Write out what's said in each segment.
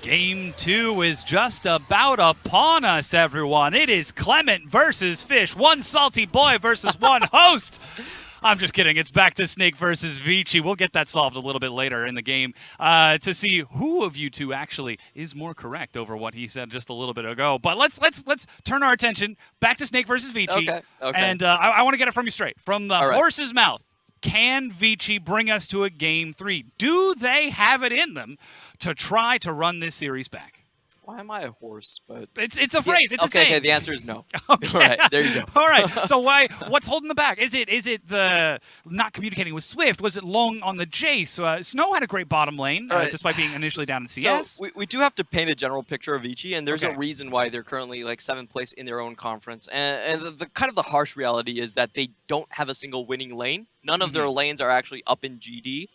Game 2 is just about upon us, everyone. It is Clement versus Fish. One salty boy versus one host. I'm just kidding. It's back to Snake versus Vici. We'll get that solved a little bit later in the game to see who of you two actually is more correct over what he said just a little bit ago. But let's turn our attention back to Snake versus Vici. Okay. And I want to get it from you straight, from the horse's mouth. Can Vici bring us to a Game 3? Do they have it in them to try to run this series back? Why am I a horse? But it's a phrase. It's a saying. Okay. The answer is no. Okay. All right. There you go. All right. So what's holding them back? Is it the not communicating with Swift? Was it long on the Jace? Snow had a great bottom lane, despite being initially down in CS. So we do have to paint a general picture of Vici, and there's a reason why they're currently like 7th place in their own conference. And the kind of the harsh reality is that they don't have a single winning lane. None of their lanes are actually up in GD.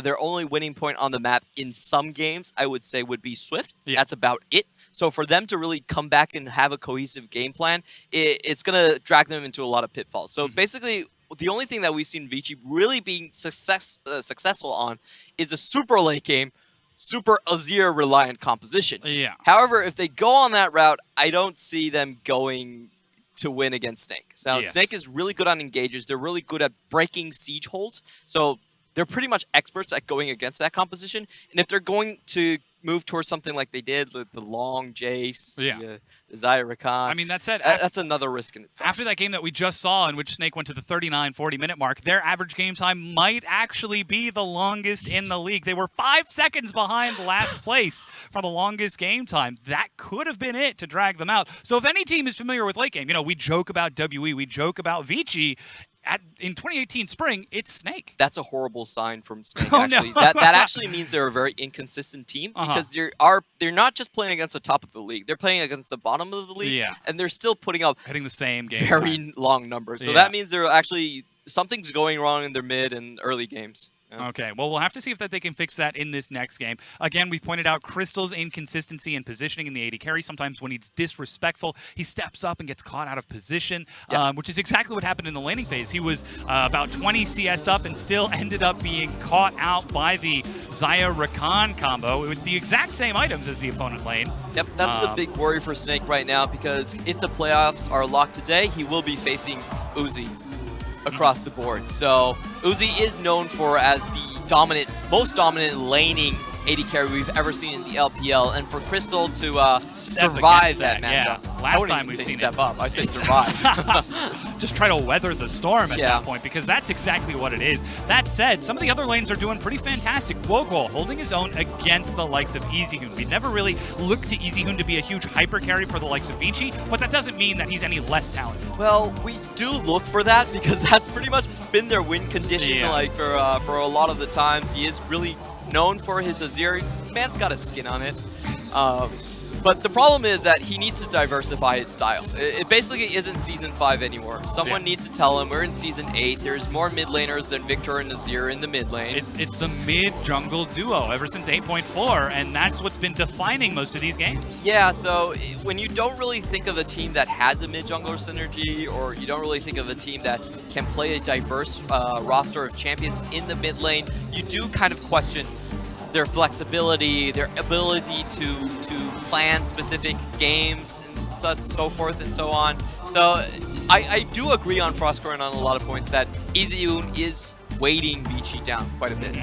Their only winning point on the map in some games, I would say, would be Swift. Yeah. That's about it. So for them to really come back and have a cohesive game plan, it's going to drag them into a lot of pitfalls. So basically, the only thing that we've seen Vici really being successful on is a super late game, super Azir-reliant composition. Yeah. However, if they go on that route, I don't see them going to win against Snake. So Snake is really good on engages. They're really good at breaking siege holds. So they're pretty much experts at going against that composition. And if they're going to move towards something like they did with the long Jace, the Xayah Rakan. I mean, that said, that's another risk in itself. After that game that we just saw, in which Snake went to the 39-40 minute mark, their average game time might actually be the longest in the league. They were 5 seconds behind last place for the longest game time. That could have been it to drag them out. So if any team is familiar with late game, we joke about WE, we joke about Vici. In 2018 spring, it's Snake. That's a horrible sign from Snake, actually. No. that actually means they're a very inconsistent team because they're not just playing against the top of the league. They're playing against the bottom of the league, and they're still putting up hitting the same game very long numbers. So that means they're actually something's going wrong in their mid and early games. Okay, well, we'll have to see if they can fix that in this next game. Again, we've pointed out Crystal's inconsistency and positioning in the AD carry. Sometimes when he's disrespectful, he steps up and gets caught out of position, which is exactly what happened in the laning phase. He was about 20 CS up and still ended up being caught out by the Xayah Rakan combo with the exact same items as the opponent lane. Yep, that's the big worry for Snake right now, because if the playoffs are locked today, he will be facing Uzi across the board. So Uzi is known for as the most dominant laning AD carry we've ever seen in the LPL, and for Crystal to survive that matchup. Yeah. Last time we've seen step up. I'd say survive. Just try to weather the storm at that point, because that's exactly what it is. That said, some of the other lanes are doing pretty fantastic. Quogo holding his own against the likes of EasyHoon. We never really looked to EasyHoon to be a huge hyper carry for the likes of Vici, but that doesn't mean that he's any less talented. Well, we do look for that, because that's pretty much been their win condition. Like for a lot of the times. He is really known for his Azir. Man's got a skin on it. But the problem is that he needs to diversify his style. It basically isn't Season 5 anymore. Someone needs to tell him we're in Season 8. There's more mid laners than Victor and Azir in the mid lane. It's the mid-jungle duo ever since 8.4, and that's what's been defining most of these games. Yeah, so when you don't really think of a team that has a mid-jungler synergy, or you don't really think of a team that can play a diverse roster of champions in the mid lane, you do kind of question their flexibility, their ability to plan specific games, and so forth and so on. So I do agree on Frostcorn on a lot of points that EasyHoon is weighting Vici down quite a bit.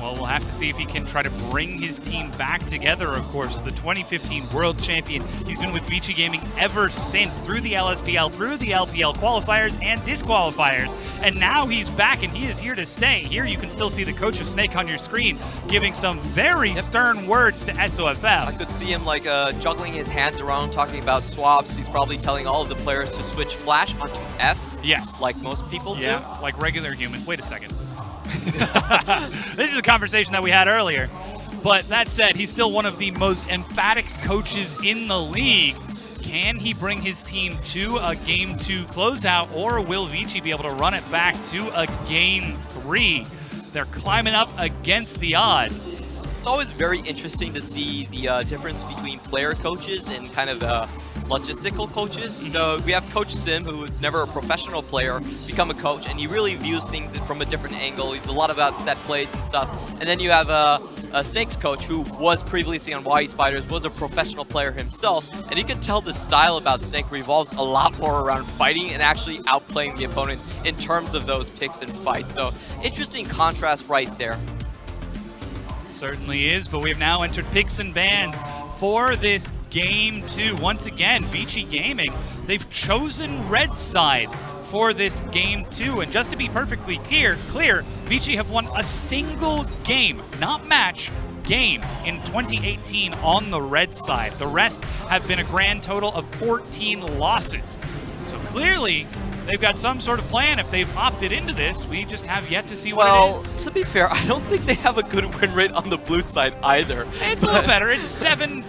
Well, we'll have to see if he can try to bring his team back together, of course. The 2015 World Champion. He's been with Vici Gaming ever since, through the LSPL, through the LPL qualifiers and disqualifiers. And now he's back, and he is here to stay. Here you can still see the coach of Snake on your screen, giving some very stern words to SOFL. I could see him like juggling his hands around, talking about swaps. He's probably telling all of the players to switch Flash onto F. Yes. Like most people do. Yeah, like regular humans. Wait a second. This is a conversation that we had earlier. But that said, he's still one of the most emphatic coaches in the league. Can he bring his team to a Game 2 closeout, or will Vici be able to run it back to a Game 3? They're climbing up against the odds. It's always very interesting to see the difference between player coaches and kind of logistical coaches. So we have Coach Sim, who was never a professional player, become a coach, and he really views things from a different angle. He's a lot about set plays and stuff. And then you have Snake's coach, who was previously on YE Spiders, was a professional player himself, and you can tell the style about Snake revolves a lot more around fighting and actually outplaying the opponent in terms of those picks and fights. So interesting contrast right there. Certainly is, but we have now entered picks and bans for this Game 2. Once again, Vici Gaming, they've chosen red side for this Game 2. And just to be perfectly clear, Vici have won a single game, not match, game in 2018 on the red side. The rest have been a grand total of 14 losses. So clearly, they've got some sort of plan if they've opted into this. We just have yet to see what it is. Well, to be fair, I don't think they have a good win rate on the blue side either. It's a little better. It's 7-11.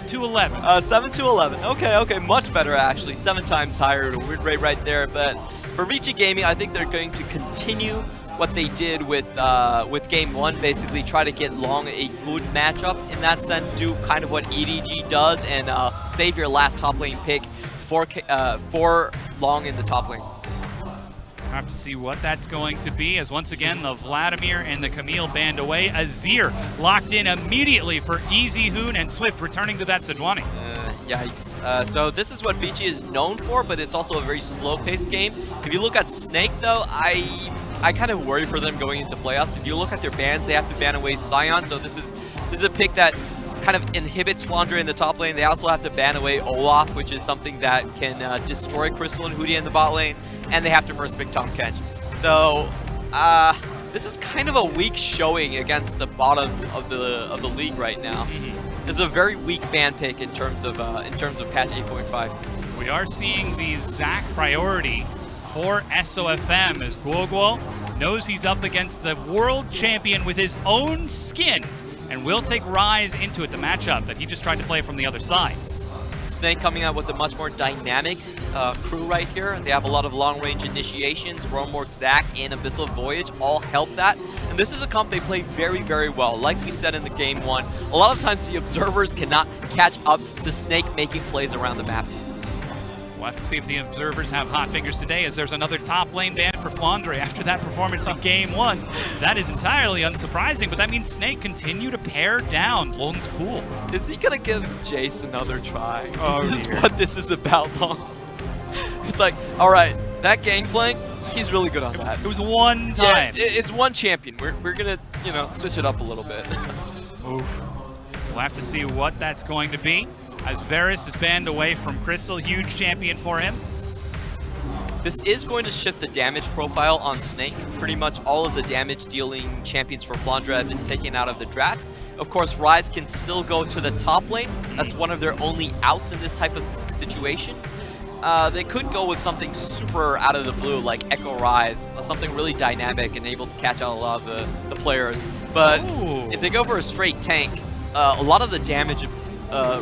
7-11. Okay, much better actually. 7 times higher win rate right there. But for Vici Gaming, I think they're going to continue what they did with Game 1, basically try to get Long a good matchup in that sense, do kind of what EDG does and save your last top lane pick for Long in the top lane. We'll have to see what that's going to be, as once again the Vladimir and the Camille band away. Azir locked in immediately for Easy, Hoon, and Swift returning to that Sejuani. Yikes. So this is what Vici is known for, but it's also a very slow-paced game. If you look at Snake, though, I kind of worry for them going into playoffs. If you look at their bans, they have to ban away Sion, so this is a pick that kind of inhibits Flandre in the top lane. They also have to ban away Olaf, which is something that can destroy Crystal and Hootie in the bot lane, and they have to first pick Tom Kench. So this is kind of a weak showing against the bottom of the league right now. This is a very weak ban pick in terms of patch 8.5. We are seeing the Zac priority for SOFM as Guoguo knows he's up against the world champion with his own skin and will take Rise into it, the matchup that he just tried to play from the other side. Snake coming out with a much more dynamic crew right here. They have a lot of long-range initiations. Roamwork, Zac, and Abyssal Voyage all help that. And this is a comp they play very, very well. Like we said in the Game 1, a lot of times the observers cannot catch up to Snake making plays around the map. We'll have to see if the observers have hot fingers today, as there's another top lane ban for Flandre after that performance in Game 1. That is entirely unsurprising, but that means Snake continue to pare down Long's pool. Is he going to give Jace another try? Oh, this is what this is about, Long. It's like, all right, that Gangplank, he's really good on that. It was one time. Yeah, it's one champion. We're going to, switch it up a little bit. Oof. We'll have to see what that's going to be, as Varus is banned away from Crystal. Huge champion for him. This is going to shift the damage profile on Snake. Pretty much all of the damage dealing champions for Flandre have been taken out of the draft. Of course, Rise can still go to the top lane. That's one of their only outs in this type of situation. They could go with something super out of the blue, like Echo Rise, something really dynamic and able to catch out a lot of the players. But if they go for a straight tank, a lot of the damage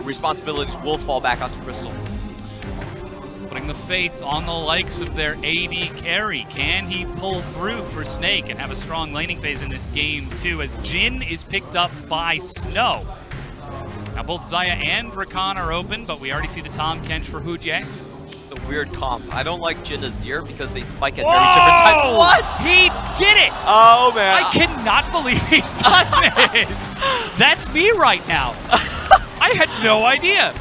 responsibilities will fall back onto Crystal. Putting the faith on the likes of their AD carry. Can he pull through for Snake and have a strong laning phase in this Game 2 as Jhin is picked up by Snow? Now both Xayah and Rakan are open, but we already see the Tom Kench for Hujie. It's a weird comp. I don't like Jhin Azir because they spike at very different times. What? He did it! Oh, man. I cannot believe he's done this! That's me right now. I had no idea.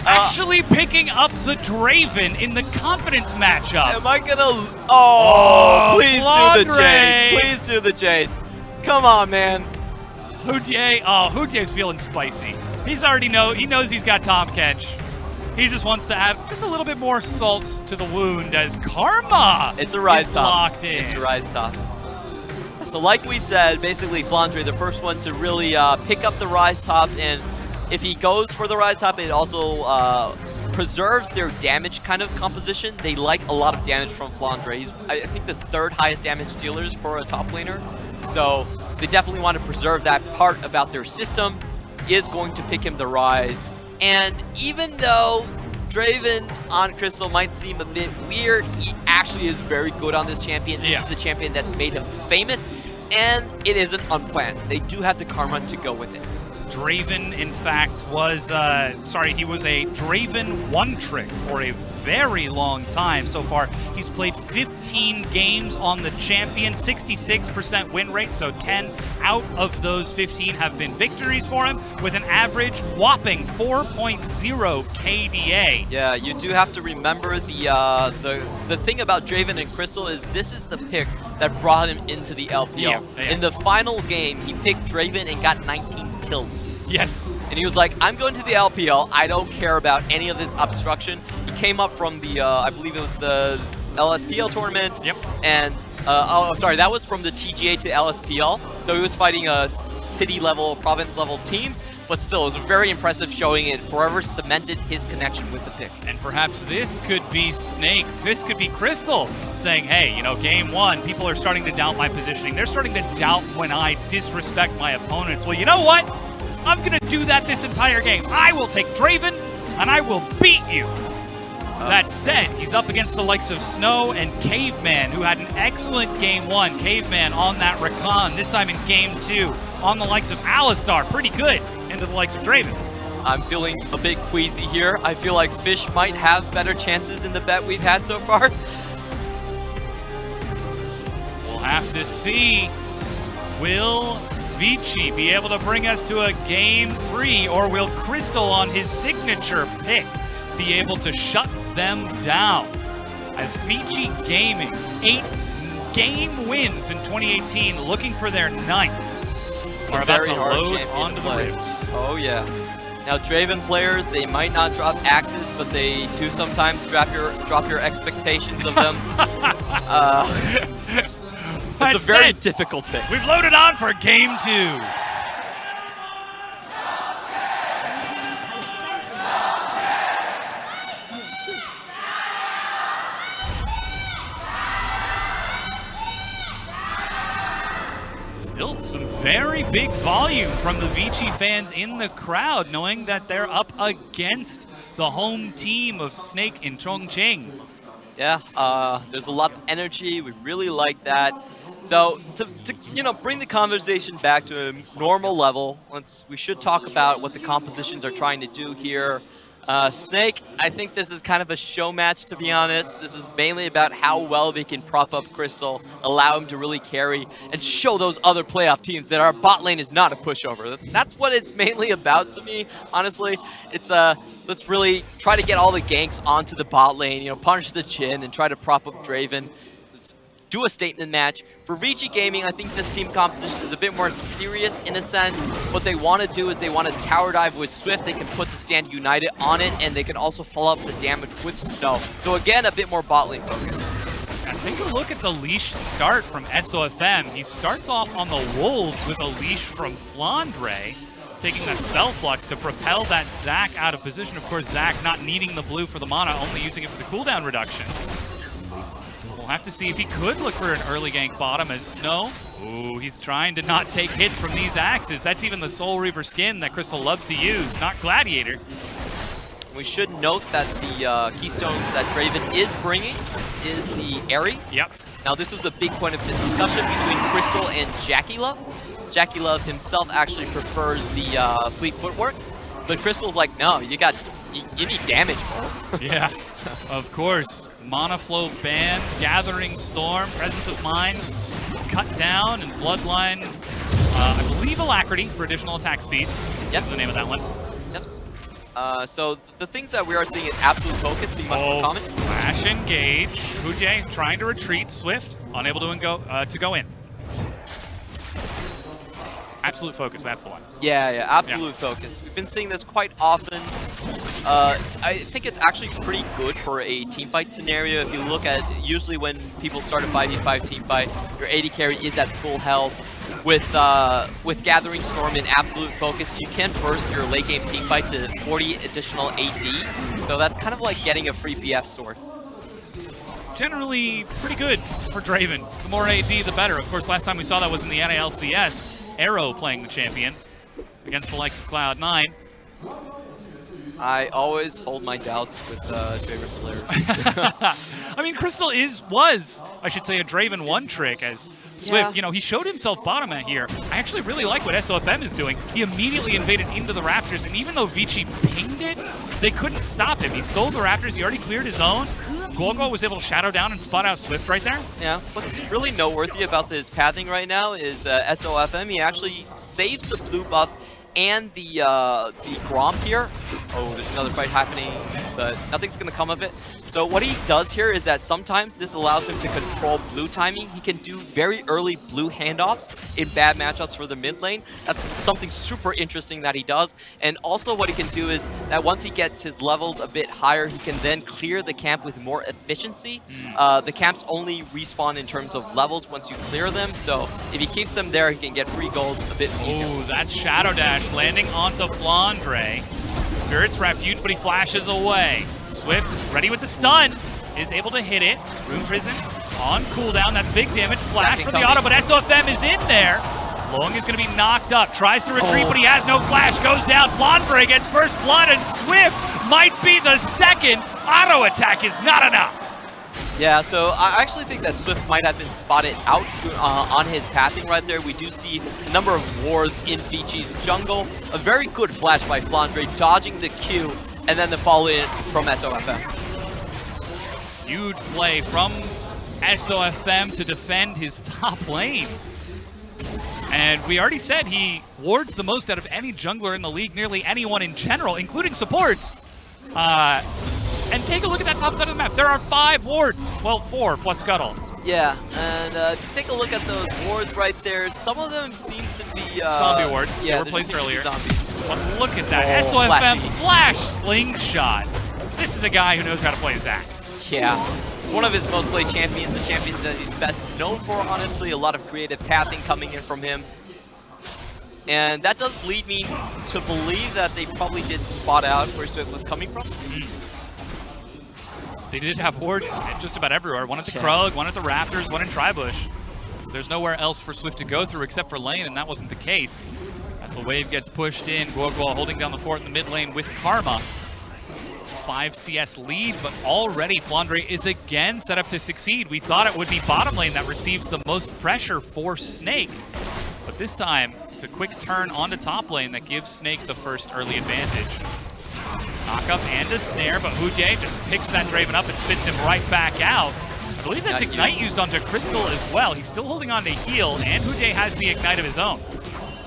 Actually picking up the Draven in the confidence matchup. Am I gonna... Oh, please Flandre. do the Jace. Please do the Jace. Come on, man. Hujie's feeling spicy. He knows he's got Tom Kench. He just wants to add just a little bit more salt to the wound as Karma It's a Rise top. locked in. It's a Rise top. So like we said, basically Flandre, the first one to really pick up the Rise top, and if he goes for the Rise top, it also preserves their damage kind of composition. They like a lot of damage from Flandre. He's, I think, the 3rd highest damage dealers for a top laner. So they definitely want to preserve that part about their system. Is going to pick him the Rise. And even though Draven on Crystal might seem a bit weird, he actually is very good on this champion. This is the champion that's made him famous, and it isn't unplanned. They do have the Karma to go with it. Draven, in fact, was, he was a Draven one-trick for a very long time so far. He's played 15 games on the champion, 66% win rate, so 10 out of those 15 have been victories for him, with an average whopping 4.0 KDA. Yeah, you do have to remember the thing about Draven and Crystal is this is the pick that brought him into the LPL. Yeah. In the final game, he picked Draven and got 19 kills. Yes. And he was like, I'm going to the LPL. I don't care about any of this obstruction. He came up from the, I believe it was the LSPL tournament. Yep. And, that was from the TGA to LSPL. So he was fighting city level, province level teams. But still, it was a very impressive showing and forever cemented his connection with the pick. And perhaps this could be Snake, this could be Crystal saying, hey, you know, game one, people are starting to doubt my positioning. They're starting to doubt when I disrespect my opponents. Well, you know what? I'm going to do that this entire game. I will take Draven, and I will beat you. That said, he's up against the likes of Snow and Caveman, who had an excellent game one. Caveman on that Recon, this time in game two, on the likes of Alistar, pretty good, into the likes of Draven. I'm feeling a bit queasy here. I feel like Fish might have better chances in the bet we've had so far. We'll have to see. Will Vici be able to bring us to a game 3, or will Crystal on his signature pick be able to shut them down? As Vici Gaming, 8 game wins in 2018, looking for their 9th, are about to load onto the ribs. Oh yeah. Now Draven players, they might not drop axes, but they do sometimes drop your expectations of them. It's a very difficult pick. We've loaded on for game 2. Still some very big volume from the Vici fans in the crowd, knowing that they're up against the home team of Snake in Chongqing. Yeah, there's a lot of energy. We really like that. So to bring the conversation back to a normal level, we should talk about what the compositions are trying to do here. Snake, I think this is kind of a show match, to be honest. This is mainly about how well they can prop up Crystal, allow him to really carry, and show those other playoff teams that our bot lane is not a pushover. That's what it's mainly about to me, honestly. It's let's really try to get all the ganks onto the bot lane, punish the Chin and try to prop up Draven. Let's do a statement match. For Vici Gaming, I think this team composition is a bit more serious in a sense. What they want to do is they want to tower dive with Swift. They can put the Stand United on it, and they can also follow up the damage with Snow. So again, a bit more bot lane focus. Now take a look at the leash start from SOFM. He starts off on the Wolves with a leash from Flandre, taking that Spell Flux to propel that Zac out of position. Of course, Zac not needing the blue for the mana, only using it for the cooldown reduction. We'll have to see if he could look for an early gank bottom as Snow. Ooh, he's trying to not take hits from these axes. That's even the Soul Reaver skin that Crystal loves to use, not Gladiator. We should note that the keystones that Draven is bringing is the Airy. Yep. Now this was a big point of discussion between Crystal and Jackie Love. Jackie Love himself actually prefers the Fleet Footwork, but Crystal's like, no, you need damage, bro. Yeah, of course. Mana Flow ban, Gathering Storm, Presence of Mind, Cut Down, and Bloodline. I believe Alacrity for additional attack speed. Yep. Is the name of that one. Yep. So the things that we are seeing is Absolute Focus being much more common. Flash Engage. Hujie trying to retreat. Swift unable to go in. Absolute Focus, that's the one. Yeah, Absolute Focus. We've been seeing this quite often. I think it's actually pretty good for a teamfight scenario. If you look at, usually when people start a 5v5 teamfight, your AD carry is at full health. With Gathering Storm and Absolute Focus, you can burst your late game teamfight to 40 additional AD. So that's kind of like getting a free BF sword. Generally pretty good for Draven. The more AD, the better. Of course, last time we saw that was in the NALCS. Arrow playing the champion against the likes of Cloud9. I always hold my doubts with Draven players. I mean, Crystal was, I should say, a Draven one trick as Swift, Yeah. he showed himself bottom at here. I actually really like what SOFM is doing. He immediately invaded into the Raptors, and even though Vici pinged it, they couldn't stop him. He stole the Raptors, he already cleared his own. Gogo was able to shadow down and spot out Swift right there. Yeah, what's really noteworthy about this pathing right now is SOFM, he actually saves the blue buff and the Gromp here. Oh, there's another fight happening, but nothing's going to come of it. So what he does here is that sometimes this allows him to control blue timing. He can do very early blue handoffs in bad matchups for the mid lane. That's something super interesting that he does. And also what he can do is that once he gets his levels a bit higher, he can then clear the camp with more efficiency. The camps only respawn in terms of levels once you clear them. So if he keeps them there, he can get free gold a bit easier. Ooh, that Shadow Dash landing onto Flandre. Spirit's Refuge, but he flashes away. Swift, ready with the stun, is able to hit it. Rune Prison on cooldown. That's big damage. Flash for the auto, but SOFM is in there. Long is going to be knocked up. Tries to retreat, but he has no flash. Goes down. Flandre gets first blood, and Swift might be the second. Auto attack is not enough. Yeah, so I actually think that Swift might have been spotted out on his pathing right there. We do see a number of wards in Vici's jungle. A very good flash by Flandre, dodging the Q, and then the follow in from SOFM. Huge play from SOFM to defend his top lane. And we already said he wards the most out of any jungler in the league, nearly anyone in general, including supports. And take a look at that top side of the map. There are 5 wards. Well, 4 plus Scuttle. Yeah, and take a look at those wards right there. Some of them seem to be zombie wards. Yeah, they were placed earlier. Zombies. But look at that. SOFM flash slingshot. This is a guy who knows how to play Zac. Yeah. It's one of his most played champions, a champion that he's best known for, honestly. A lot of creative pathing coming in from him. And that does lead me to believe that they probably did spot out where Swift was coming from. They did have wards just about everywhere. One at the Krug, one at the Raptors, one in Tribush. There's nowhere else for Swift to go through except for lane, and that wasn't the case. As the wave gets pushed in, Guoguo holding down the fort in the mid lane with Karma. 5 CS lead, but already Flandre is again set up to succeed. We thought it would be bottom lane that receives the most pressure for Snake. But this time, it's a quick turn onto top lane that gives Snake the first early advantage. Knock up and a snare, but Huye just picks that Draven up and spits him right back out. I believe that's Ignite used onto Crystal as well. He's still holding on to heal, and Huye has the Ignite of his own.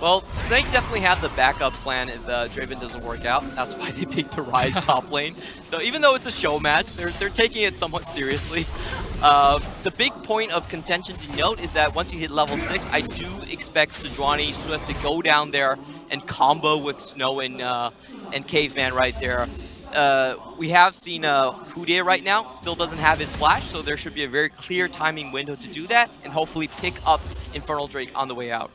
Well, Snake definitely had the backup plan if Draven doesn't work out. That's why they picked the Ryze top lane. So even though it's a show match, they're taking it somewhat seriously. The big point of contention to note is that once you hit level 6, I do expect Sejuani Swift to go down there and combo with Snow and Caveman right there. We have seen Huye right now, still doesn't have his flash, so there should be a very clear timing window to do that and hopefully pick up Infernal Drake on the way out.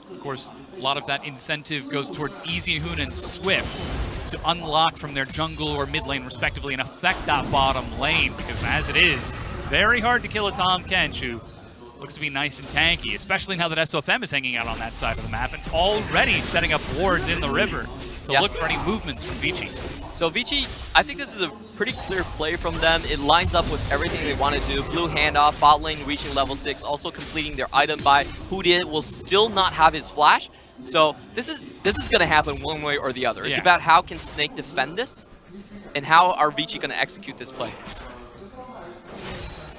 Of course, a lot of that incentive goes towards Easyhoon and Swift to unlock from their jungle or mid lane respectively and affect that bottom lane, because as it is, it's very hard to kill a Tahm Kench who looks to be nice and tanky, especially now that SOFM is hanging out on that side of the map and already setting up wards in the river. So look for any movements from Vici. So Vici, I think this is a pretty clear play from them. It lines up with everything they want to do. Blue handoff, bot lane reaching level 6, also completing their item buy. Huye will still not have his flash. So this is going to happen one way or the other. It's about how can Snake defend this and how are Vici going to execute this play.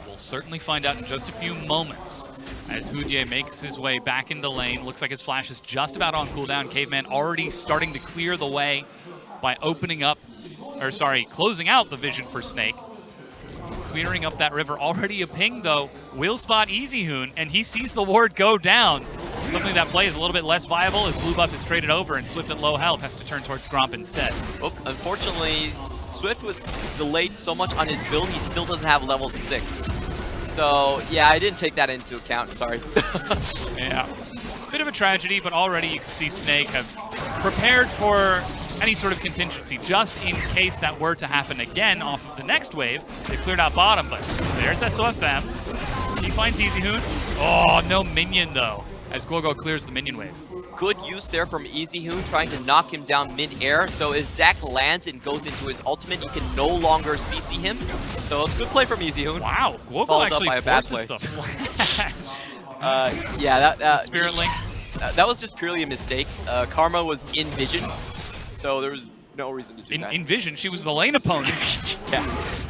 We'll certainly find out in just a few moments. As Huye makes his way back into lane, looks like his flash is just about on cooldown. Caveman already starting to clear the way by closing out the vision for Snake. Clearing up that river. Already a ping, though. Will spot Easyhoon, and he sees the ward go down. Something that play is a little bit less viable as blue buff is traded over, and Swift at low health has to turn towards Gromp instead. Oh, unfortunately, Swift was delayed so much on his build, he still doesn't have level 6. So, yeah, I didn't take that into account, sorry. Yeah. Bit of a tragedy, but already you can see Snake have prepared for any sort of contingency, just in case that were to happen again off of the next wave. They cleared out bottom, but there's SOFM. He finds Easyhoon. Oh, no minion, though. as Guogo clears the minion wave. Good use there from Easyhoon, trying to knock him down mid-air. So if Zach lands and goes into his ultimate, he can no longer CC him. So it's good play from Easyhoon. Wow, Guogo Followed actually up by a bad forces play. the flash. Yeah, that Spirit Link. that was just purely a mistake. Karma was in vision, so there was no reason to do that. In vision, she was the lane opponent. Yeah.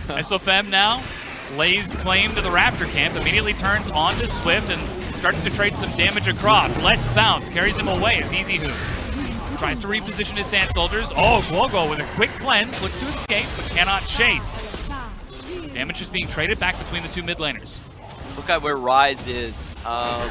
SOFM now lays claim to the Raptor camp, immediately turns on to Swift and starts to trade some damage across. Let's bounce, carries him away as Easyhoon tries to reposition his Sand Soldiers. Oh, Guogo with a quick cleanse, looks to escape, but cannot chase. Damage is being traded back between the two mid laners. Look at where Rise is.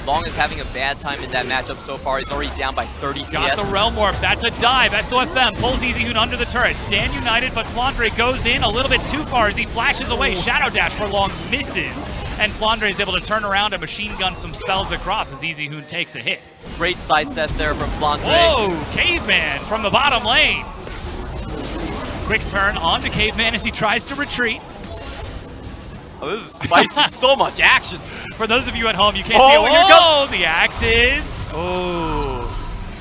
Long is having a bad time in that matchup so far. He's already down by 30 CS. Got the Realm Warp, that's a dive. SOFM pulls Easyhoon under the turret. Stand United, but Flandre goes in a little bit too far as he flashes away. Shadow Dash for Long misses. And Flandre is able to turn around and machine gun some spells across as Easyhoon takes a hit. Great sidestep there from Flandre. Whoa, Caveman from the bottom lane. Quick turn onto Caveman as he tries to retreat. Oh, this is spicy. So much action. For those of you at home, you can't see it. Here Oh, the axes. Oh,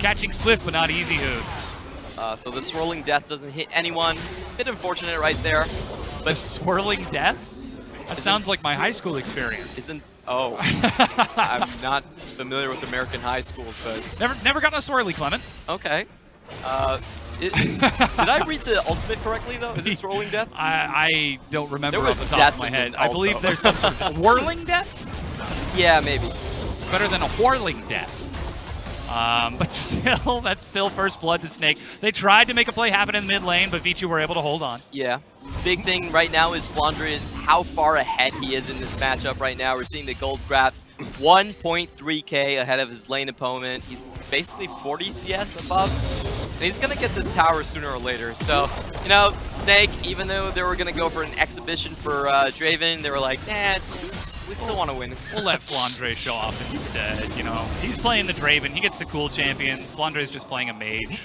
catching Swift, but not Easyhoon. So the Swirling Death doesn't hit anyone. Bit unfortunate right there. But Swirling Death? That sounds like my high school experience. Isn't... Oh. I'm not familiar with American high schools, but... Never gotten a swirly, Clement. Okay. Did I read the ultimate correctly, though? Is it Swirling Death? I don't remember There was off the top death of my in head. the I ult, believe though. there's some sort of whirling death? Yeah, maybe. Better than a whirling death. But still, that's still first blood to Snake. They tried to make a play happen in mid lane, but Vici were able to hold on. Yeah. Big thing right now is Flandre, how far ahead he is in this matchup right now. We're seeing the gold graph 1.3k ahead of his lane opponent. He's basically 40 CS above. And he's going to get this tower sooner or later. So, you know, Snake, even though they were going to go for an exhibition for Draven, they were like, nah, we still want to win. We'll let Flandre show off instead, you know. He's playing the Draven, he gets the cool champion. Flandre's just playing a mage.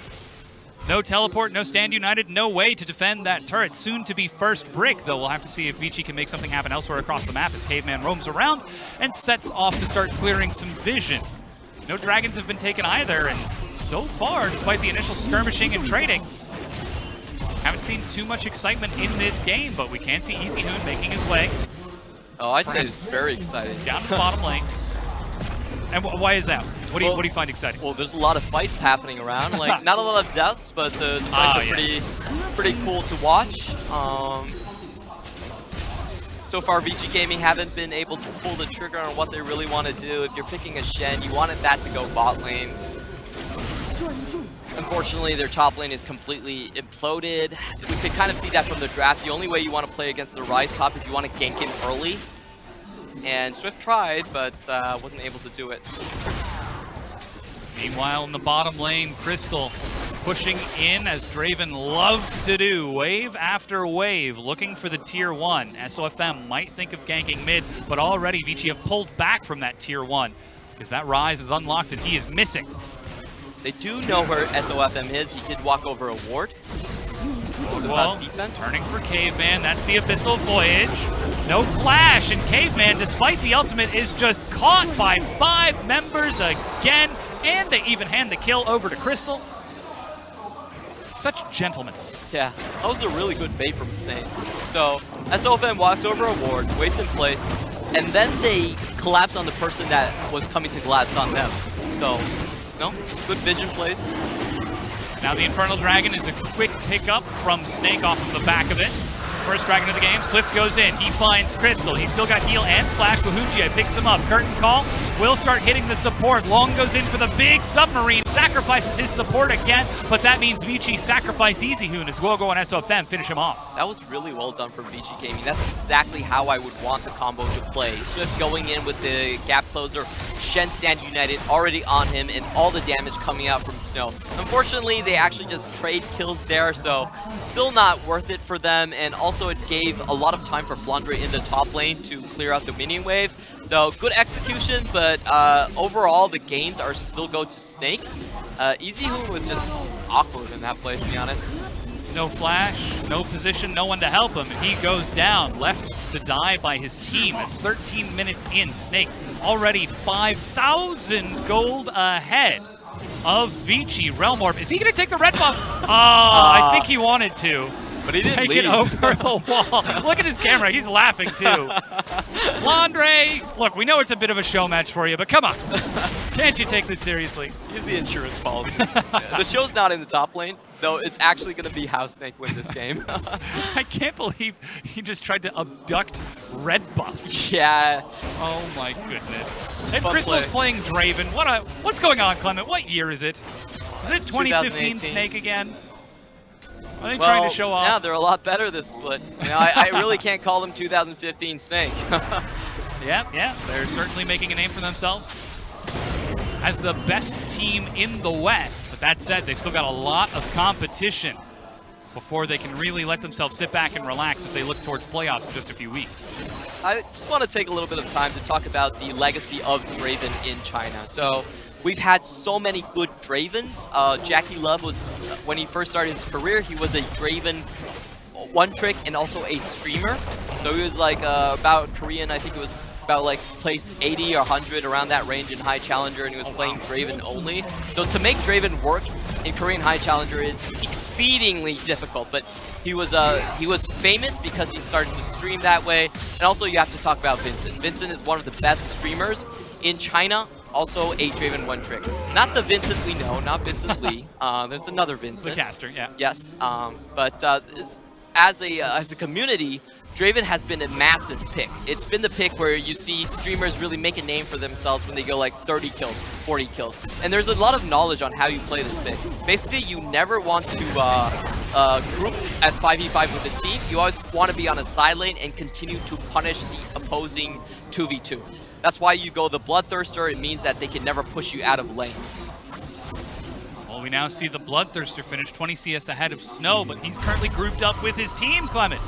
No teleport, no Stand United, no way to defend that turret. Soon to be first brick, though. We'll have to see if Vici can make something happen elsewhere across the map as Caveman roams around and sets off to start clearing some vision. No dragons have been taken either, and so far, despite the initial skirmishing and trading, haven't seen too much excitement in this game, but we can see Easyhoon making his way. Oh, I'd say it's very exciting. Down to the bottom lane. And why is that? What do you find exciting? Well, there's a lot of fights happening around. Like, not a lot of deaths, but the fights are pretty cool to watch. So far, Vici Gaming haven't been able to pull the trigger on what they really want to do. If you're picking a Shen, you wanted that to go bot lane. Unfortunately, their top lane is completely imploded. We could kind of see that from the draft. The only way you want to play against the Rise top is you want to gank in early. And Swift tried, but wasn't able to do it. Meanwhile, in the bottom lane, Crystal pushing in as Draven loves to do, wave after wave, looking for the tier 1. SOFM might think of ganking mid, but already Vici have pulled back from that tier 1 because that Rise is unlocked and he is missing. They do know where SOFM is. He did walk over a ward. It's about defense. Turning for Caveman, that's the Abyssal Voyage. No flash, and Caveman, despite the ultimate, is just caught by 5 members again, and they even hand the kill over to Crystal. Such gentlemen. Yeah, that was a really good bait from Snake. So, SOFM walks over a ward, waits in place, and then they collapse on the person that was coming to collapse on them. So, no, good vision plays. Now the Infernal Dragon is a quick pickup from Snake off of the back of it. First Dragon of the game, Swift goes in, he finds Crystal, he's still got heal and flash, Wahunjie picks him up, Curtain Call will start hitting the support, Long goes in for the big submarine, sacrifices his support again, but that means Vici sacrifice Easyhoon as Guogo and SOFM finish him off. That was really well done from Vici Gaming. That's exactly how I would want the combo to play. Swift going in with the gap closer, Shen Stand United already on him, and all the damage coming out from Snow. Unfortunately, they actually just trade kills there, so still not worth it for them, and also it gave a lot of time for Flandre in the top lane to clear out the minion wave. So good execution, but overall the gains are still go to Snake. Easyhoon was just awkward in that play, to be honest. No flash, no position, no one to help him. He goes down, left to die by his team. It's 13 minutes in. Snake already 5,000 gold ahead of Vici. Realm Orb, is he going to take the red buff? Oh, I think he wanted to. But he didn't Take leave. it over the wall. Look at his camera. He's laughing, too. Landre, look, we know it's a bit of a show match for you, but come on. Can't you take this seriously? Use the insurance policy. The show's not in the top lane, though it's actually going to be how Snake win this game. I can't believe he just tried to abduct red buff. Yeah. Oh, my goodness. And Fun Crystal's play. playing Draven. What's going on, Clement? What year is it? Is it 2015 2018. Snake again? Are they Well, trying to show off? yeah, they're a lot better this split. You know, I really can't call them 2015 Snake. Yeah, they're certainly making a name for themselves as the best team in the West. But that said, they've still got a lot of competition before they can really let themselves sit back and relax as they look towards playoffs in just a few weeks. I just want to take a little bit of time to talk about the legacy of Draven in China. So we've had so many good Dravens. Jackie Love was, when he first started his career, he was a Draven one trick and also a streamer. So he was like about Korean, I think it was about like placed 80 or 100 around that range in High Challenger, and he was playing Draven only. So to make Draven work in Korean High Challenger is exceedingly difficult, but he was famous because he started to stream that way. And also you have to talk about Vincent. Vincent is one of the best streamers in China, also a Draven one trick. Not the Vincent we know, not Vincent Lee. There's another Vincent. The caster, yeah. Yes, but as a community, Draven has been a massive pick. It's been the pick where you see streamers really make a name for themselves when they go like 30 kills, 40 kills. And there's a lot of knowledge on how you play this pick. Basically, you never want to group as 5v5 with a team. You always want to be on a side lane and continue to punish the opposing 2v2. That's why you go the Bloodthirster. It means that they can never push you out of lane. Well, we now see the Bloodthirster finish 20 CS ahead of Snow, but he's currently grouped up with his team, Clement.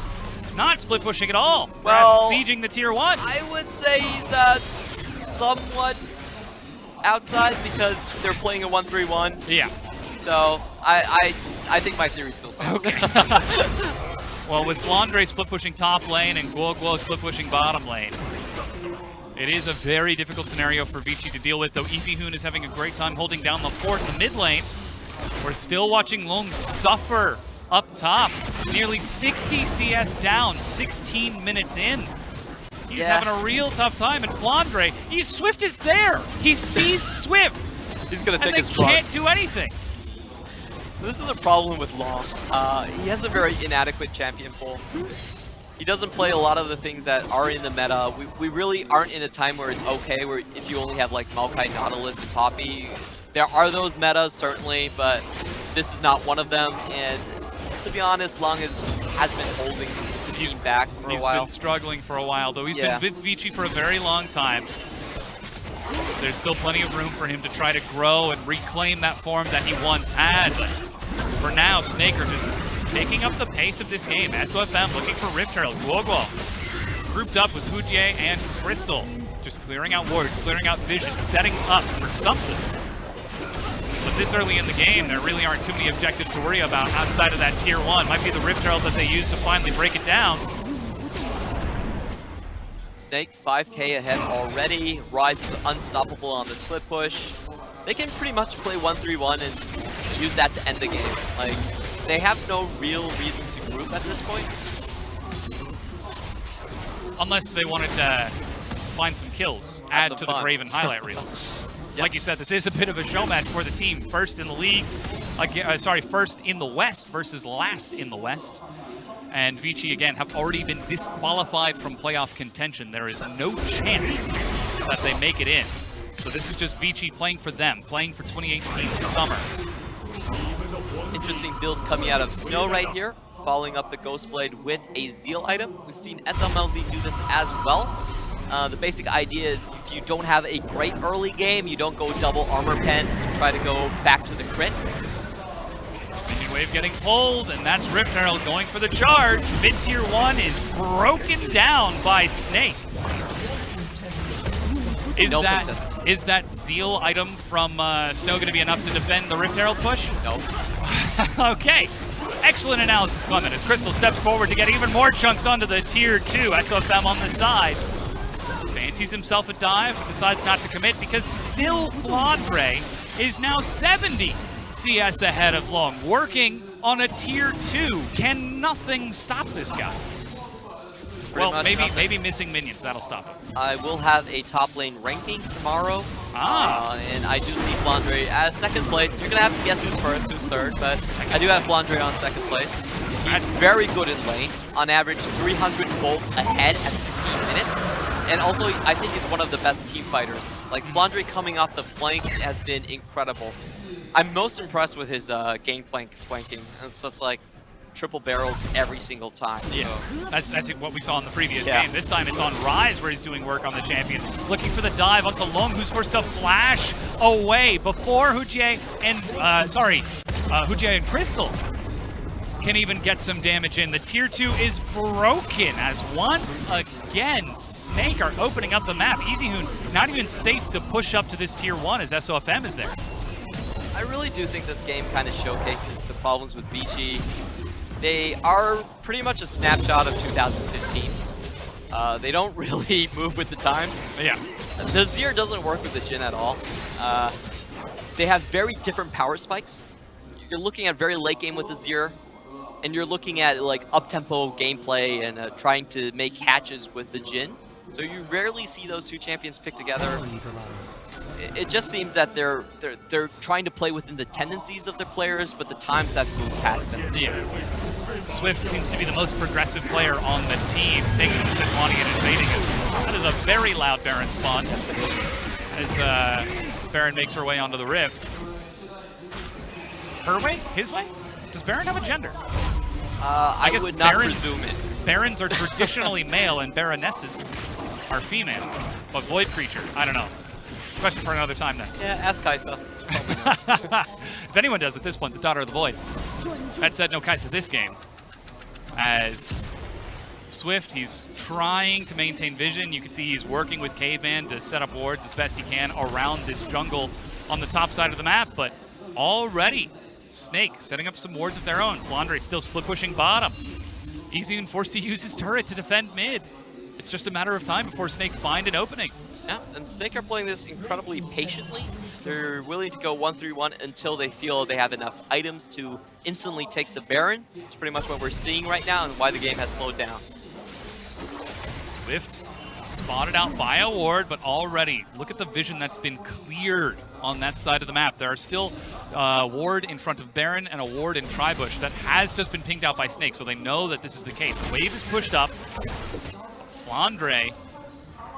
Not split pushing at all. Well, sieging the tier 1. I would say he's somewhat outside because they're playing a 1-3-1. Yeah. So I think my theory still stands. Okay. Well, with Landre split pushing top lane and Guo split pushing bottom lane, it is a very difficult scenario for Vici to deal with, though EasyHoon is having a great time holding down the fort in the mid lane. We're still watching Long suffer up top. Nearly 60 CS down, 16 minutes in. He's having a real tough time, and Flandre, Swift is there. He sees Swift. He's going to take his drugs. drugs. Can't do anything. This is a problem with Long. He has a very inadequate champion pool. He doesn't play a lot of the things that are in the meta. We really aren't in a time where it's okay, where if you only have like Maokai, Nautilus, and Poppy. There are those metas, certainly, but this is not one of them. And to be honest, Long has been holding the team back for a while. He's been struggling for a while, though. He's been with Vici for a very long time. There's still plenty of room for him to try to grow and reclaim that form that he once had. But for now, Snake are just taking up the pace of this game. SOFM looking for Rift Herald. Guoguo grouped up with Hujier and Crystal. Just clearing out wards, clearing out vision, setting up for something. But this early in the game, there really aren't too many objectives to worry about outside of that tier 1. Might be the Rift Herald that they use to finally break it down. Snake 5k ahead already. Rise is unstoppable on the split push. They can pretty much play 1-3-1 and use that to end the game. Like, they have no real reason to group at this point. Unless they wanted to find some kills, add to the Draven highlight reel. Like you said, this is a bit of a show match for the team. First in the league, first in the West versus last in the West. And Vici, again, have already been disqualified from playoff contention. There is no chance that they make it in. So this is just Vici playing for them, playing for 2018 summer. Interesting build coming out of Snow right here, following up the Ghostblade with a Zeal item. We've seen SMLZ do this as well. The basic idea is if you don't have a great early game, you don't go double armor pen to try to go back to the crit. Minion wave getting pulled, and that's Rift Herald going for the charge. Mid-tier 1 is broken down by Snake. Is that Zeal item from Snow going to be enough to defend the Rift Herald push? No. Okay. Excellent analysis, Clement, as Crystal steps forward to get even more chunks onto the tier 2. SOFM on the side. Fancies himself a dive, but decides not to commit because still Flandre is now 70 CS ahead of Long, working on a tier 2. Can nothing stop this guy? Well, maybe missing minions, that'll stop him. I will have a top lane ranking tomorrow. And I do see Flandre as second place. You're going to have to guess who's first, who's third, but I do have Flandre on second place. He's very good in lane, on average 300 gold ahead at 15 minutes. And also, I think he's one of the best team fighters. Like, Flandre coming off the flank has been incredible. I'm most impressed with his gangplank flanking. It's just like triple barrels every single time. Yeah, so. That's what we saw in the previous game. This time it's on Rise where he's doing work on the champion. Looking for the dive onto Long, who's forced to flash away before Hujie and Crystal can even get some damage in. The tier 2 is broken as once again Snake are opening up the map. EasyHoon not even safe to push up to this tier 1 as SOFM is there. I really do think this game kind of showcases the problems with Vici. They are pretty much a snapshot of 2015. They don't really move with the times. Yeah. The Zir doesn't work with the Jhin at all. They have very different power spikes. You're looking at very late game with the Zir, and you're looking at like up-tempo gameplay and trying to make hatches with the Jhin. So you rarely see those two champions picked together. It just seems that they're trying to play within the tendencies of their players, but the times have moved past them. Yeah. Swift seems to be the most progressive player on the team, taking Sejuani and invading it. That is a very loud Baron spawn. Yes, it is. As Baron makes her way onto the rift. Her way? His way? Does Baron have a gender? I guess would not presume it. Barons are traditionally male and Baronesses are female, but Void Creature, I don't know. Question for another time then. Yeah, ask Kaisa. If anyone does at this point, the Daughter of the Void. That said, no Kaisa this game. As Swift, he's trying to maintain vision. You can see he's working with Caveman to set up wards as best he can around this jungle on the top side of the map, but already Snake setting up some wards of their own. Flandre still split pushing bottom. EasyHoon forced to use his turret to defend mid. It's just a matter of time before Snake find an opening. Yeah, and Snake are playing this incredibly patiently. They're willing to go 1-3-1 until they feel they have enough items to instantly take the Baron. It's pretty much what we're seeing right now and why the game has slowed down. Swift spotted out by a ward, but already look at the vision that's been cleared on that side of the map. There are still a ward in front of Baron and a ward in Tribush that has just been pinged out by Snake, so they know that this is the case. The wave is pushed up. Flandre,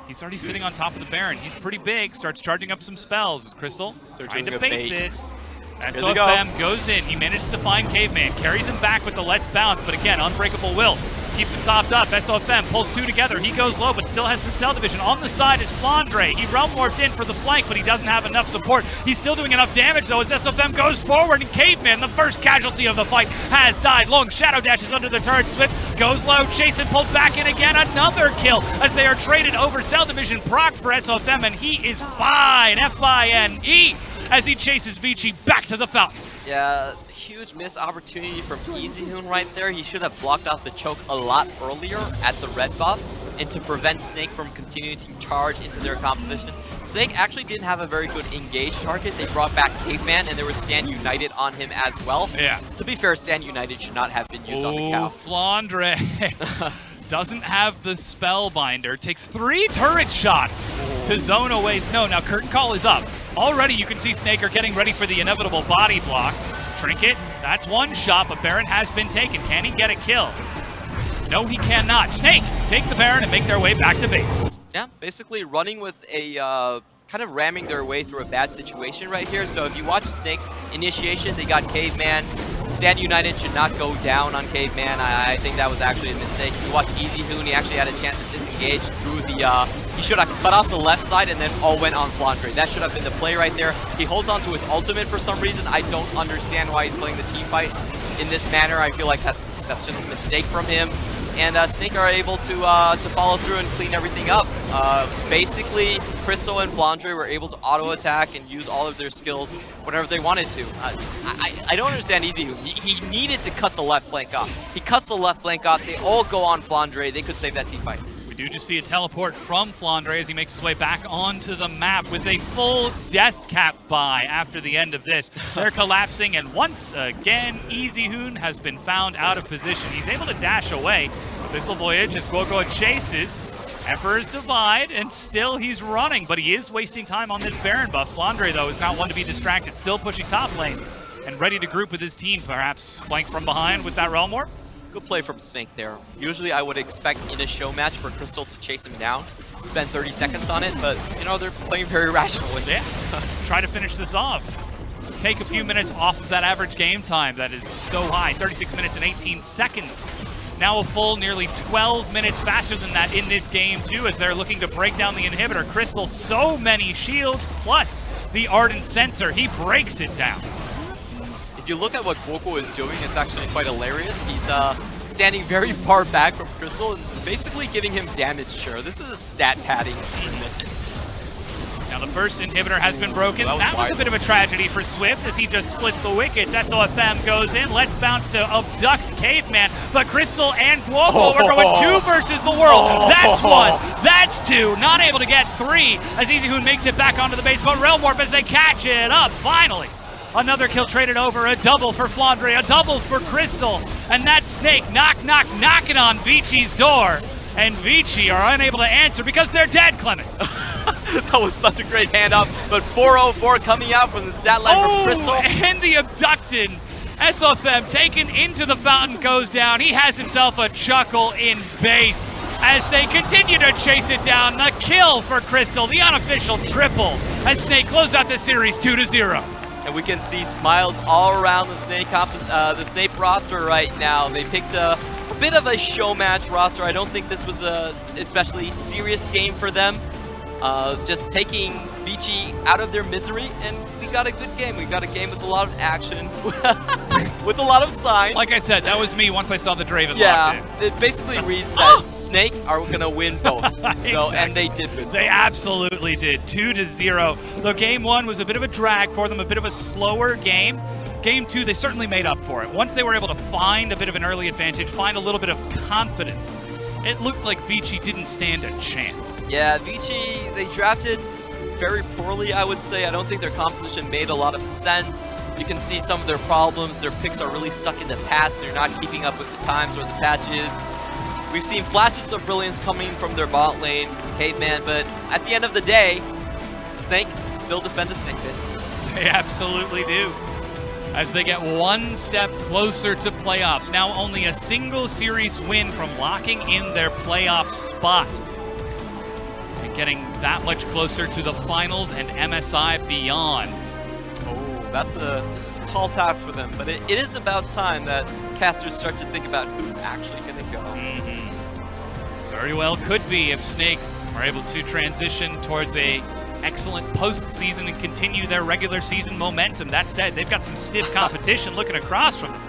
he's already sitting on top of the Baron. He's pretty big, starts charging up some spells. Is Crystal trying to bait this? SOFM goes in. He manages to find Caveman, carries him back with the Let's Bounce, but again, Unbreakable Will keeps him topped up. SOFM pulls two together. He goes low, but still has the cell division. On the side is Flandre. He realm morphed in for the flank, but he doesn't have enough support. He's still doing enough damage, though, as SOFM goes forward, and Caveman, the first casualty of the fight, has died. Long shadow dashes under the turret. Swift goes low. Jason pulled back in again. Another kill as they are traded over. Cell division proc for SOFM, and he is fine. F-I-N-E as he chases Vici back to the fountain. Yeah, huge missed opportunity from EasyHoon right there. He should have blocked off the choke a lot earlier at the red buff and to prevent Snake from continuing to charge into their composition. Snake actually didn't have a very good engage target. They brought back Caveman and there was Stand United on him as well. Yeah. To be fair, Stand United should not have been used on the cow. Flandre doesn't have the Spellbinder. Takes 3 turret shots to zone away Snow. Now Curtain Call is up. Already you can see Snaker getting ready for the inevitable body block. Trinket, that's one shot, but Baron has been taken. Can he get a kill? No, he cannot. Snake take the Baron and make their way back to base. Yeah, basically running with a kind of ramming their way through a bad situation right here. So if you watch Snake's initiation, they got Caveman. Stand United should not go down on Caveman. I think that was actually a mistake. If you watch EasyHoon, he actually had a chance to disengage through the... he should have cut off the left side and then all went on Flandre. That should have been the play right there. He holds on to his ultimate for some reason. I don't understand why he's playing the team fight in this manner. I feel like that's just a mistake from him. and Snake are able to follow through and clean everything up. Basically, Crystal and Flandre were able to auto-attack and use all of their skills whenever they wanted to. I don't understand Easy. He needed to cut the left flank off. He cuts the left flank off. They all go on Flandre. They could save that team fight. We do just see a teleport from Flandre as he makes his way back onto the map with a full death cap buy after the end of this. They're collapsing, and once again, EasyHoon has been found out of position. He's able to dash away. Abyssal Voyage as Gogo chases. Emperor's Divide, and still he's running, but he is wasting time on this Baron buff. Flandre, though, is not one to be distracted, still pushing top lane and ready to group with his team, perhaps flank from behind with that Realm Warp. Good play from Snake there. Usually I would expect in a show match for Crystal to chase him down, spend 30 seconds on it, but you know, they're playing very rationally. Yeah, try to finish this off. Take a few minutes off of that average game time that is so high, 36 minutes and 18 seconds. Now a full nearly 12 minutes faster than that in this game too, as they're looking to break down the inhibitor. Crystal, so many shields, plus the Ardent Sensor, he breaks it down. If you look at what Goku is doing, it's actually quite hilarious. He's standing very far back from Crystal and basically giving him damage share. This is a stat padding experiment. Now the first inhibitor has been broken. That was a bit of a tragedy for Swift as he just splits the wickets. SOFM goes in, let's bounce to abduct Caveman, but Crystal and Guopo are going 2 versus the world. That's 1, that's 2, not able to get 3 as EasyHoon makes it back onto the base, but Realm Warp as they catch it up, finally. Another kill traded over, a double for Flandre, a double for Crystal, and that Snake knocking on Vici's door, and Vici are unable to answer because they're dead, Clement. That was such a great hand up, but 404 coming out from the stat line from Crystal. And the abducted SOFM taken into the fountain goes down. He has himself a chuckle in base as they continue to chase it down. The kill for Crystal, the unofficial triple, as Snake close out the series 2-0. And we can see smiles all around the Snake roster right now. They picked a bit of a show match roster. I don't think this was a especially serious game for them. Just taking Vici out of their misery, and we got a good game. We got a game with a lot of action, with a lot of signs. Like I said, that was me once I saw the Draven locked in. Yeah, it basically reads that Snake are going to win both. So, exactly. And they did win. They absolutely did, 2-0. Though game 1 was a bit of a drag for them, a bit of a slower game. Game 2, they certainly made up for it. Once they were able to find a bit of an early advantage, find a little bit of confidence, it looked like Vici didn't stand a chance. Yeah, Vici, they drafted very poorly, I would say. I don't think their composition made a lot of sense. You can see some of their problems. Their picks are really stuck in the past. They're not keeping up with the times or the patches. We've seen flashes of brilliance coming from their bot lane, Caveman, but at the end of the day, Snake still defend the Snake pit. They absolutely do, as they get one step closer to playoffs. Now only a single series win from locking in their playoff spot and getting that much closer to the finals and MSI beyond. Oh, that's a tall task for them, but it is about time that casters start to think about who's actually going to go. Very well could be if Snake are able to transition towards a excellent postseason and continue their regular season momentum. That said, they've got some stiff competition looking across from them.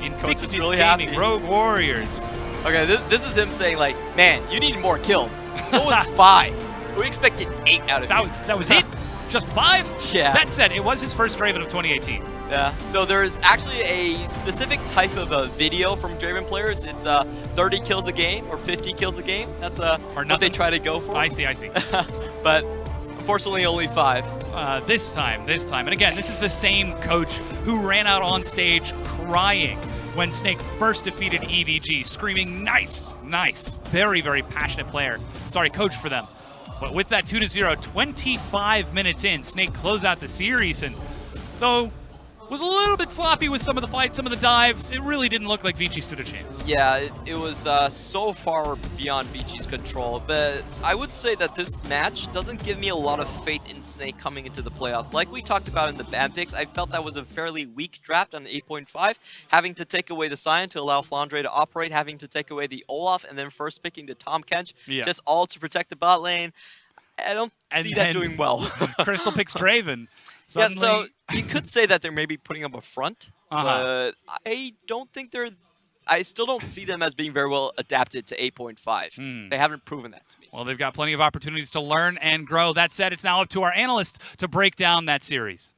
In Coach is really Gaming, happy. Rogue Warriors. Okay, this is him saying like, man, you need more kills. What was 5? We expected 8 out of you. That was it? Just 5? Yeah. That said, it was his first Draven of 2018. Yeah, so there's actually a specific type of a video from Draven players. It's 30 kills a game or 50 kills a game. That's what they try to go for. I see. But unfortunately, only 5. This time. And again, this is the same coach who ran out on stage crying when Snake first defeated EDG, screaming, nice. Very, very passionate player. Sorry, coach for them. But with that 2-0, 25 minutes in, Snake closed out the series, and though was a little bit sloppy with some of the fights, some of the dives, it really didn't look like Vici stood a chance. Yeah, it was so far beyond Vici's control, but I would say that this match doesn't give me a lot of faith in Snake coming into the playoffs. Like we talked about in the ban picks, I felt that was a fairly weak draft on 8.5, having to take away the Sion to allow Flandre to operate, having to take away the Olaf, and then first picking the Tom Kench, just all to protect the bot lane. I don't see that doing well. Crystal picks Draven. Suddenly... Yeah, so you could say that they're maybe putting up a front, but I don't think they're I still don't see them as being very well adapted to 8.5. They haven't proven that to me. Well, they've got plenty of opportunities to learn and grow. That said, it's now up to our analysts to break down that series.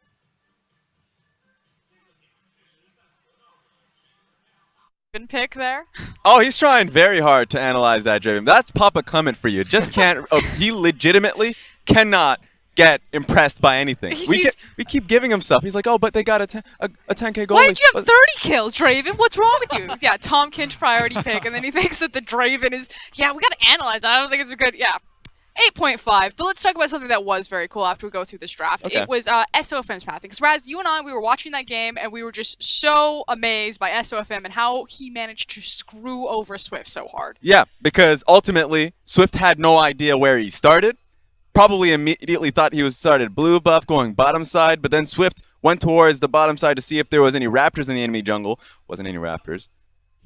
Good pick there. Oh, he's trying very hard to analyze that Draven. That's Papa Clement for you. Just can't. He legitimately cannot get impressed by anything. We keep giving him stuff. He's like, oh, but they got a 10K goalie. Why did you have 30 kills, Draven? What's wrong with you? Yeah, Tom Kinch priority pick, and then he thinks that the Draven is, yeah, we got to analyze that. I don't think it's a good, yeah. 8.5, but let's talk about something that was very cool after we go through this draft. Okay. It was SOFM's pathing. Because Raz, you and I, we were watching that game, and we were just so amazed by SOFM and how he managed to screw over Swift so hard. Yeah, because ultimately, Swift had no idea where he started. Probably immediately thought he was started blue buff going bottom side, but then Swift went towards the bottom side to see if there was any raptors in the enemy jungle. Wasn't any raptors.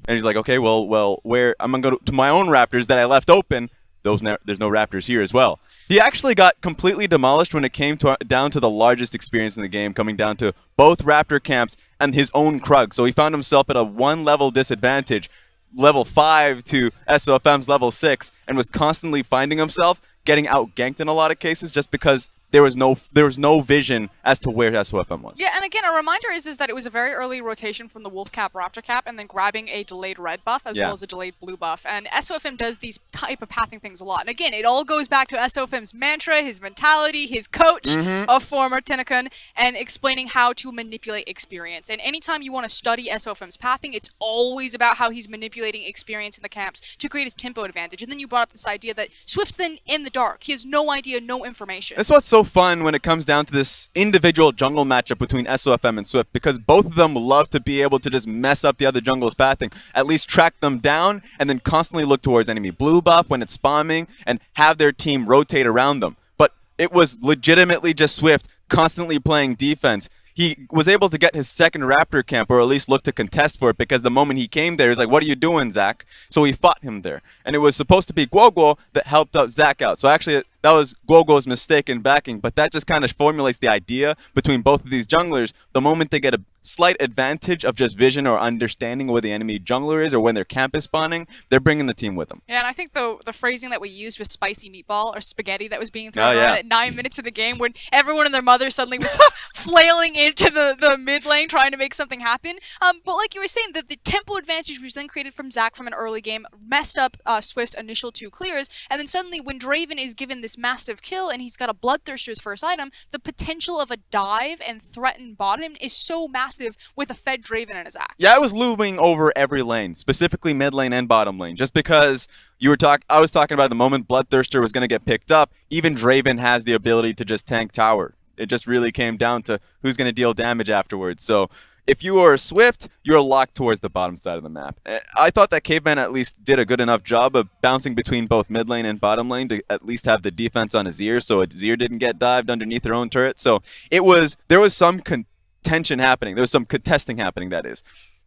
And he's like, okay, well, where I'm going to go to my own raptors that I left open. There's no raptors here as well. He actually got completely demolished when it came down to the largest experience in the game, coming down to both raptor camps and his own Krug. So he found himself at a 1-level disadvantage, level 5 to SOFM's level 6, and was constantly finding himself getting out-ganked in a lot of cases just because there was no vision as to where SOFM was. Yeah, and again, a reminder is that it was a very early rotation from the Wolf Cap, Raptor Cap, and then grabbing a delayed red buff as well as a delayed blue buff. And SOFM does these type of pathing things a lot. And again, it all goes back to SOFM's mantra, his mentality, his coach of former Tinnekun, and explaining how to manipulate experience. And anytime you want to study SOFM's pathing, it's always about how he's manipulating experience in the camps to create his tempo advantage. And then you brought up this idea that Swift's then in the dark. He has no idea, no information. That's what's so fun when it comes down to this individual jungle matchup between SOFM and Swift, because both of them love to be able to just mess up the other jungle's pathing, at least track them down, and then constantly look towards enemy blue buff when it's spamming and have their team rotate around them. But it was legitimately just Swift constantly playing defense. He was able to get his second Raptor camp, or at least look to contest for it, because the moment he came there, he's like, what are you doing, Zach? So he fought him there. And it was supposed to be Guoguo that helped out Zach out. So actually, that was Guoguo's mistake in backing, but that just kind of formulates the idea between both of these junglers. The moment they get a slight advantage of just vision or understanding where the enemy jungler is or when their camp is spawning, they're bringing the team with them. Yeah, and I think the phrasing that we used was spicy meatball or spaghetti that was being thrown around at 9 minutes of the game when everyone and their mother suddenly was flailing into the mid lane trying to make something happen. But like you were saying, the tempo advantage was then created from Zach from an early game, messed up Swift's initial 2 clears, and then suddenly when Draven is given this massive kill and he's got a Bloodthirster's first item, the potential of a dive and threaten bottom is so massive with a fed Draven and a Zach. Yeah, I was looming over every lane, specifically mid lane and bottom lane, just because I was talking about the moment Bloodthirster was going to get picked up, even Draven has the ability to just tank tower. It just really came down to who's going to deal damage afterwards. So if you are Swift, you're locked towards the bottom side of the map. I thought that Caveman at least did a good enough job of bouncing between both mid lane and bottom lane to at least have the defense on Azir, so Azir didn't get dived underneath their own turret. So there was some contention happening. There was some contesting happening, that is.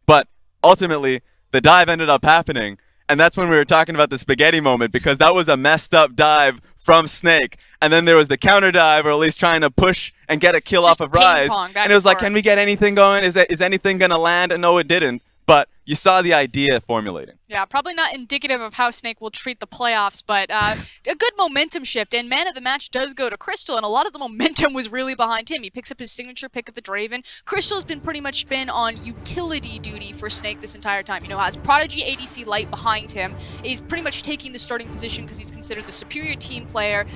But ultimately, the dive ended up happening, and that's when we were talking about the spaghetti moment, because that was a messed up dive from Snake, and then there was the counter dive, or at least trying to push and get a kill off of Rise, and it was like, can we get anything going? Is anything gonna land? And no, it didn't. But you saw the idea formulating. Yeah, probably not indicative of how Snake will treat the playoffs, but a good momentum shift, and man of the match does go to Crystal, and a lot of the momentum was really behind him. He picks up his signature pick of the Draven. Crystal's been pretty much on utility duty for Snake this entire time. You know, has Prodigy ADC Light behind him. He's pretty much taking the starting position because he's considered the superior team player.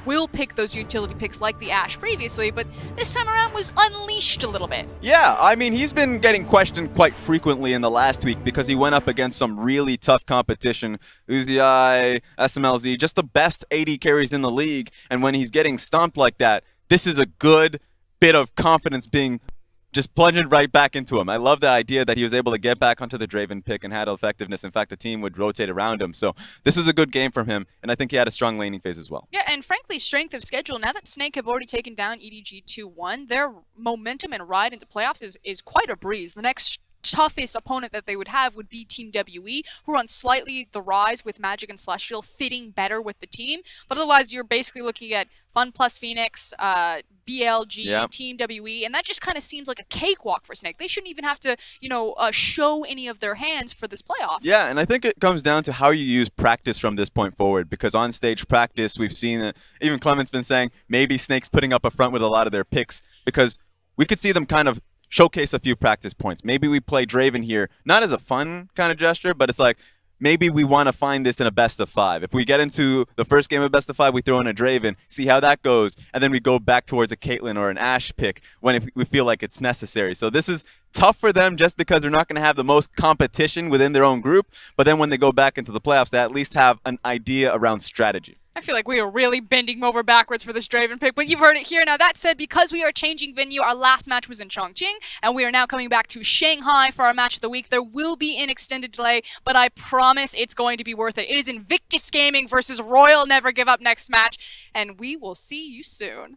Will pick those utility picks like the Ashe previously, but this time around was unleashed a little bit. Yeah, I mean, he's been getting questioned quite frequently in the last week because he went up against some really tough competition. Uzi, SMLZ, just the best AD carries in the league. And when he's getting stomped like that, this is a good bit of confidence being just plunged right back into him. I love the idea that he was able to get back onto the Draven pick and had effectiveness. In fact, the team would rotate around him. So this was a good game from him, and I think he had a strong laning phase as well. Yeah, and frankly, strength of schedule. Now that Snake have already taken down EDG 2-1, their momentum and ride into playoffs is quite a breeze. The next toughest opponent that they would have would be Team WE, who are on slightly the rise with Magic and Celestial fitting better with the team. But otherwise, you're basically looking at Fun plus Phoenix, BLG, Team WE, and that just kind of seems like a cakewalk for Snake. They shouldn't even have to, show any of their hands for this playoffs. Yeah, and I think it comes down to how you use practice from this point forward, because on stage practice, we've seen it. Even Clement's been saying maybe Snake's putting up a front with a lot of their picks, because we could see them kind of showcase a few practice points. Maybe we play Draven here, not as a fun kind of gesture, but it's like, maybe we want to find this in a best of 5. If we get into the first game of best of 5, we throw in a Draven, see how that goes, and then we go back towards a Caitlyn or an Ashe pick when we feel like it's necessary. So this is tough for them just because they're not going to have the most competition within their own group, but then when they go back into the playoffs, they at least have an idea around strategy. I feel like we are really bending over backwards for this Draven pick, but you've heard it here. Now, that said, because we are changing venue, our last match was in Chongqing, and we are now coming back to Shanghai for our match of the week. There will be an extended delay, but I promise it's going to be worth it. It is Invictus Gaming versus Royal Never Give Up next match, and we will see you soon.